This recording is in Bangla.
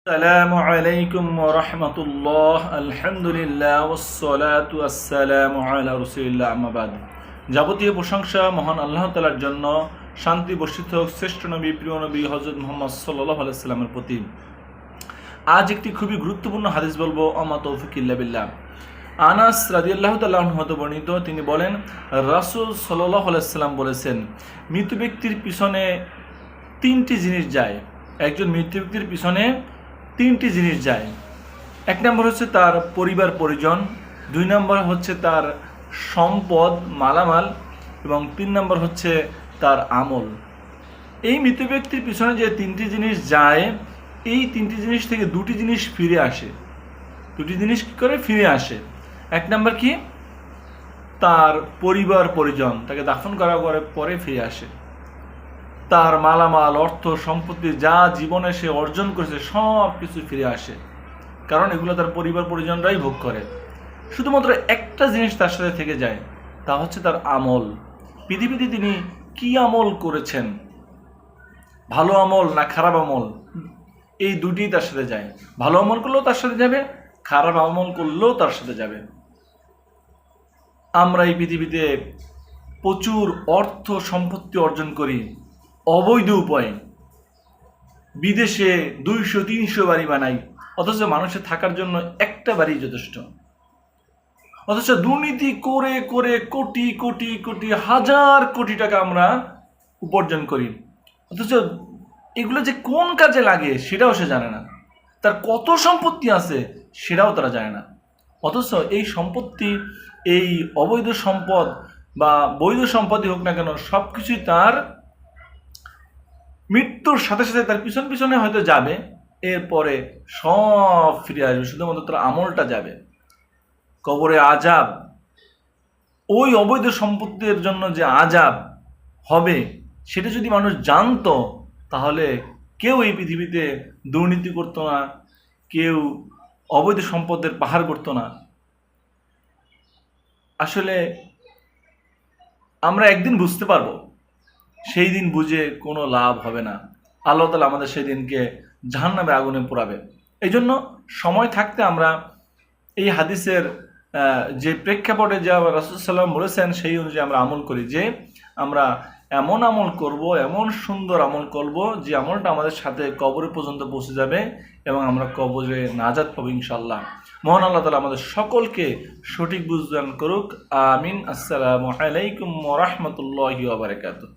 আসসালামু আলাইকুম ওয়া রাহমাতুল্লাহ। আলহামদুলিল্লাহ ওয়াসসালাতু ওয়াসসালামু আলা রাসূলিল্লাহ, আম্মা বাদ। যাবতীয় প্রশংসা মহান আল্লাহ তাআলার জন্য, শান্তি বর্ষিত হোক শ্রেষ্ঠ নবী, প্রিয় নবী হযরত মুহাম্মদ সাল্লাল্লাহু আলাইহি সাল্লামের প্রতি। আজ একটি খুবই গুরুত্বপূর্ণ হাদিস বলবো, আমা তৌফিক ইল্লা বিল্লাহ। আনাস রাদিয়াল্লাহু তাআলা আনহু হতে বর্ণিত, তিনি বলেন, রাসূল সাল্লাল্লাহু আলাইহি সাল্লাম বলেছেন, মৃত ব্যক্তির পিছনে তিনটি জিনিস যায়। একজন মৃত ব্যক্তির পিছনে তিনটি জিনিস যায়। এক নম্বর হচ্ছে তার পরিবার পরিজন, দুই নম্বর হচ্ছে তার সম্পদ মালামাল, এবং তিন নম্বর হচ্ছে তার আমল। এই মৃত ব্যক্তির পিছনে যে তিনটি জিনিস যায়, এই তিনটি জিনিস থেকে দুটি জিনিস ফিরে আসে। দুটি জিনিস কী করে ফিরে আসে? এক নম্বর কি? তার পরিবার পরিজন, তাকে দাফন করার পরে ফিরে আসে। তার মালামাল, অর্থ সম্পত্তি, যা জীবনে সে অর্জন করেছে সব কিছু ফিরে আসে, কারণ এগুলো তার পরিবার পরিজনরাই ভোগ করে। শুধুমাত্র একটা জিনিস তার সাথে থেকে যায়, তা হচ্ছে তার আমল। পৃথিবীতে তিনি কি আমল করেছেন, ভালো আমল না খারাপ আমল, এই দুটি তার সাথে যায়। ভালো আমল করলেও তার সাথে যাবে, খারাপ আমল করলেও তার সাথে যাবে। আমরা এই পৃথিবীতে প্রচুর অর্থ সম্পত্তি অর্জন করি অবৈধ উপায়ে, বিদেশে 200-300 বাড়ি বানাই, অথচ মানুষের থাকার জন্য একটা বাড়ি যথেষ্ট। অথচ দুর্নীতি করে করে কোটি কোটি কোটি হাজার কোটি টাকা আমরা উপার্জন করি, অথচ এগুলো যে কোন কাজে লাগে সেটাও সে জানে না। তার কত সম্পত্তি আছে সেটাও তারা জানে না। অথচ এই সম্পত্তি, এই অবৈধ সম্পদ বা বৈধ সম্পদই হোক না কেন, সব কিছুই তার মৃত্যুর সাথে সাথে তার পিছন পিছনে হয়তো যাবে, এরপরে সব ফিরে আসবে, শুধুমাত্র তার আমলটা যাবে। কবরে আযাব, ওই অবৈধ সম্পত্তির জন্য যে আযাব হবে, সেটা যদি মানুষ জানতো, তাহলে কেউ এই পৃথিবীতে দুর্নীতি করতো না, কেউ অবৈধ সম্পদের পাহাড় করতো না। আসলে আমরা একদিন বুঝতে পারবো, সেই দিন বুঝে কোনো লাভ হবে না। আল্লাহ তাআলা আমাদের সেই দিনকে জাহান্নামের আগুনে পোড়াবে। এই জন্য সময় থাকতে আমরা এই হাদিসের যে প্রেক্ষাপটে যা রাসূল সাল্লাল্লাহু বলেছেন, সেই অনুযায়ী আমরা আমল করি, যে আমরা এমন আমল করব, এমন সুন্দর আমল করব, যে আমলটা আমাদের সাথে কবরে পর্যন্ত পৌঁছে যাবে এবং আমরা কবরে নাজাত পাবো ইনশাআল্লাহ। মহান আল্লাহ তাআলা আমাদের সকলকে সঠিক বুঝ দান করুক। আমিন। আসসালামু আলাইকুম ওয়া রাহমাতুল্লাহি ওয়া বারাকাতুহু।